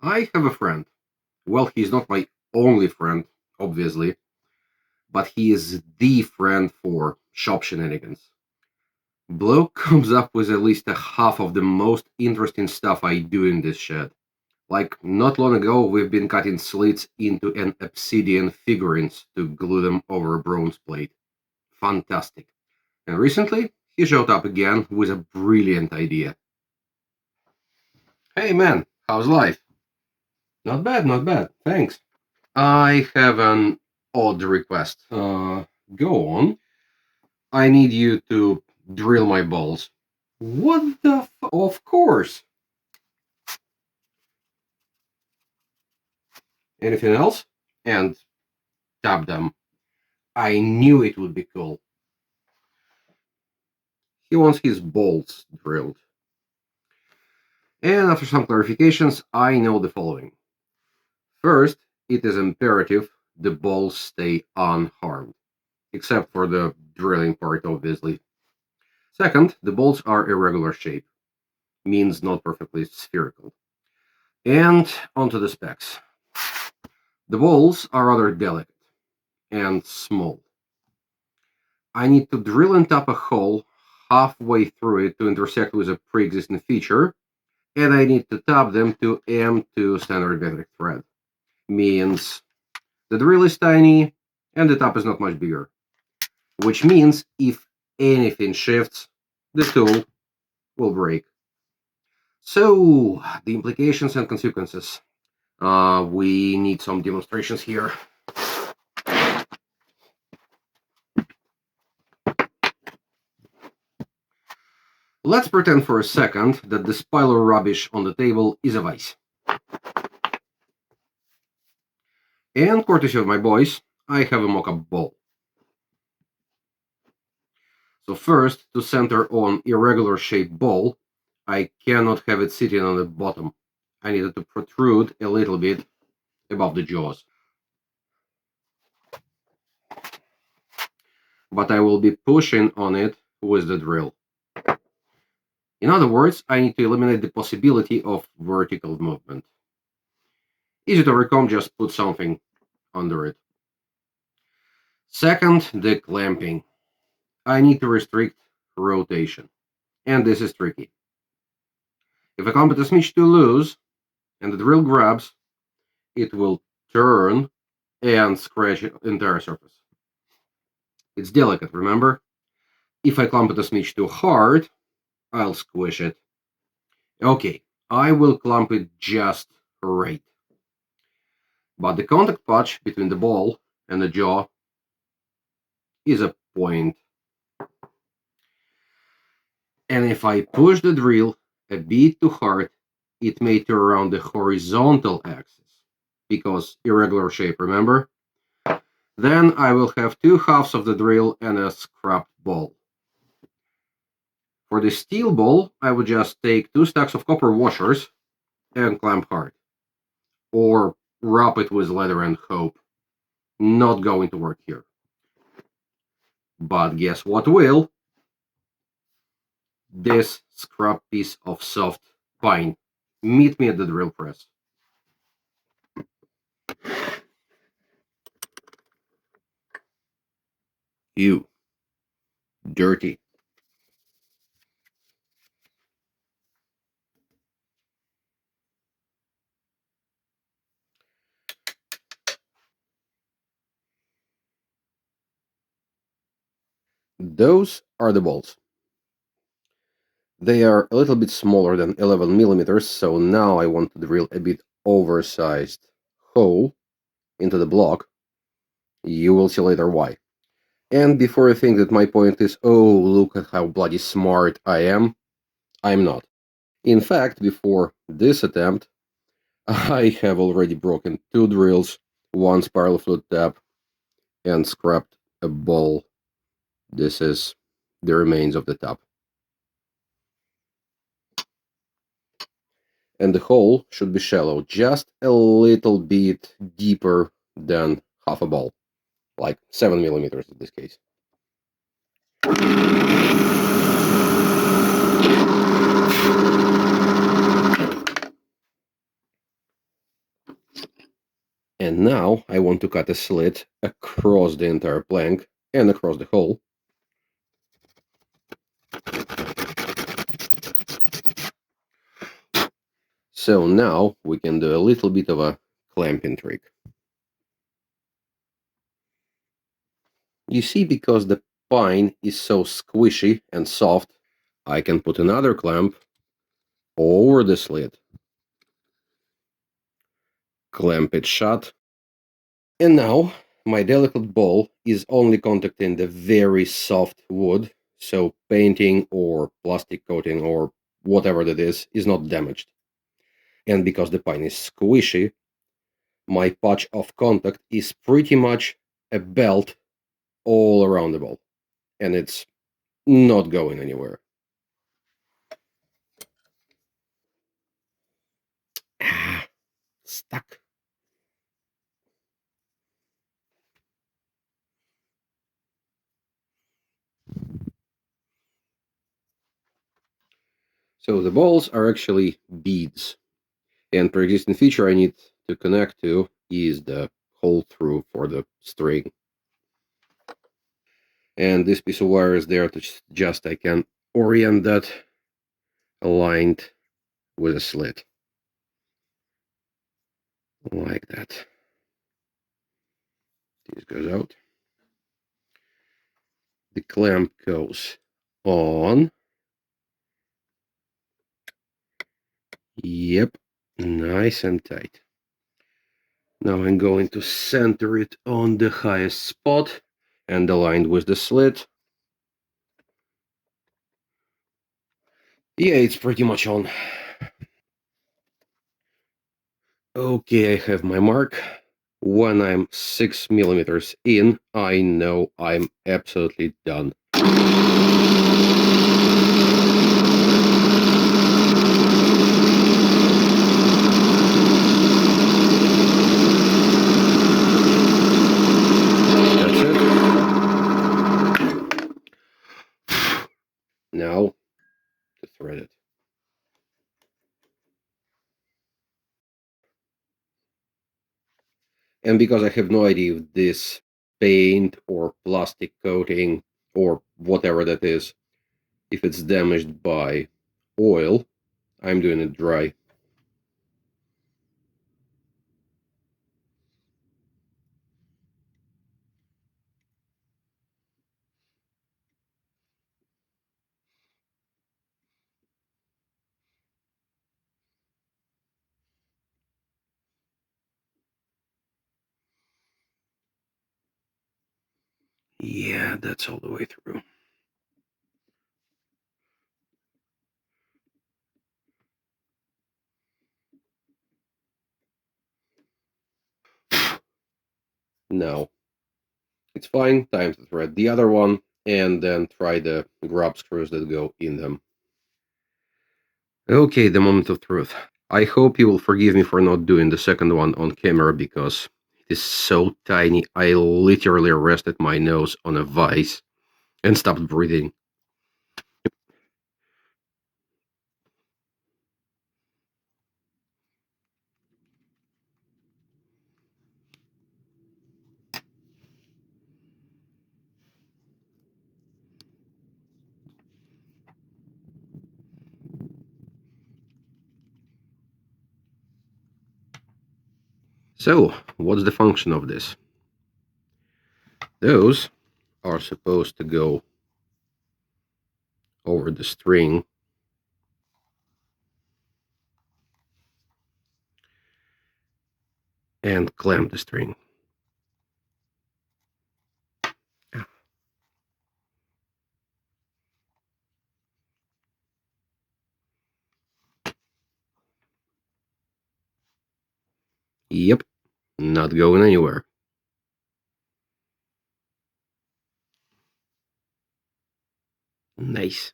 I have a friend. Well, he's not my only friend, obviously, but he is the friend for shop shenanigans. Bloke comes up with at least a half of the most interesting stuff I do in this shed. Like, not long ago, we've been cutting slits into an obsidian figurines to glue them over a bronze plate. Fantastic. And recently, he showed up again with a brilliant idea. Hey man, how's life? Not bad, not bad. Thanks. I have an odd request. Go on. I need you to drill my balls. What the Of course. Anything else? And tap them. I knew it would be cool. He wants his balls drilled. And after some clarifications, I know the following. First, it is imperative the balls stay unharmed, except for the drilling part, obviously. Second, the balls are irregular shape, means not perfectly spherical. And onto the specs. The balls are rather delicate and small. I need to drill and tap a hole halfway through it to intersect with a pre-existing feature, and I need to tap them to M2 standard metric thread. Means the drill is tiny and the tap is not much bigger, which means if anything shifts, the tool will break. So, the implications and consequences. We need some demonstrations here. Let's pretend for a second that this pile of rubbish on the table is a vase. And courtesy of my boys, I have a mock-up ball. So first, to center on irregular shaped ball, I cannot have it sitting on the bottom. I need it to protrude a little bit above the jaws. But I will be pushing on it with the drill. In other words, I need to eliminate the possibility of vertical movement. Easy to overcome, just put something under it. Second, the clamping. I need to restrict rotation. And this is tricky. If I clamp it a smidge too loose and the drill grabs, it will turn and scratch the entire surface. It's delicate, remember? If I clamp it a smidge too hard, I'll squish it. Okay, I will clamp it just right. But the contact patch between the ball and the jaw is a point. And if I push the drill a bit too hard, it may turn around the horizontal axis, because irregular shape, remember? Then I will have two halves of the drill and a scrapped ball. For the steel ball, I would just take two stacks of copper washers and clamp hard. Or wrap it with leather and hope. Not going to work here. But guess what will? This scrap piece of soft pine. Meet me at the drill press. You. Dirty. Those are the bolts. They are a little bit smaller than 11 millimeters, so now I want to drill a bit oversized hole into the block. You will see later why. And before you think that my point is, oh, look at how bloody smart I am, I'm not. In fact, before this attempt, I have already broken two drills, one spiral flute tap, and scrapped a ball. This is the remains of the tap. And the hole should be shallow, just a little bit deeper than half a ball, like 7 millimeters in this case. And now I want to cut a slit across the entire plank and across the hole. So now we can do a little bit of a clamping trick. You see, because the pine is so squishy and soft, I can put another clamp over the slit, clamp it shut, and now my delicate ball is only contacting the very soft wood, so painting or plastic coating or whatever that is not damaged. And because the pine is squishy, my patch of contact is pretty much a belt all around the ball, and it's not going anywhere. Ah, stuck. So the balls are actually beads, and pre-existing feature I need to connect to is the hole through for the string. And this piece of wire is there to just I can orient that aligned with a slit. Like that. This goes out. The clamp goes on. Yep, nice and tight. Now I'm going to center it on the highest spot and aligned with the slit. Yeah, it's pretty much on. Okay, I have my mark. When I'm 6 millimeters in, I know I'm absolutely done. That's it. Now to thread it. And because I have no idea if this paint or plastic coating or whatever that is, if it's damaged by oil, I'm doing it dry. Yeah, that's all the way through. Now, it's fine. Time to thread the other one and then try the grub screws that go in them. Okay, the moment of truth. I hope you will forgive me for not doing the second one on camera because it is so tiny. I literally rested my nose on a vise and stopped breathing. So, what's the function of this? Those are supposed to go over the string and clamp the string. Yep, not going anywhere. Nice.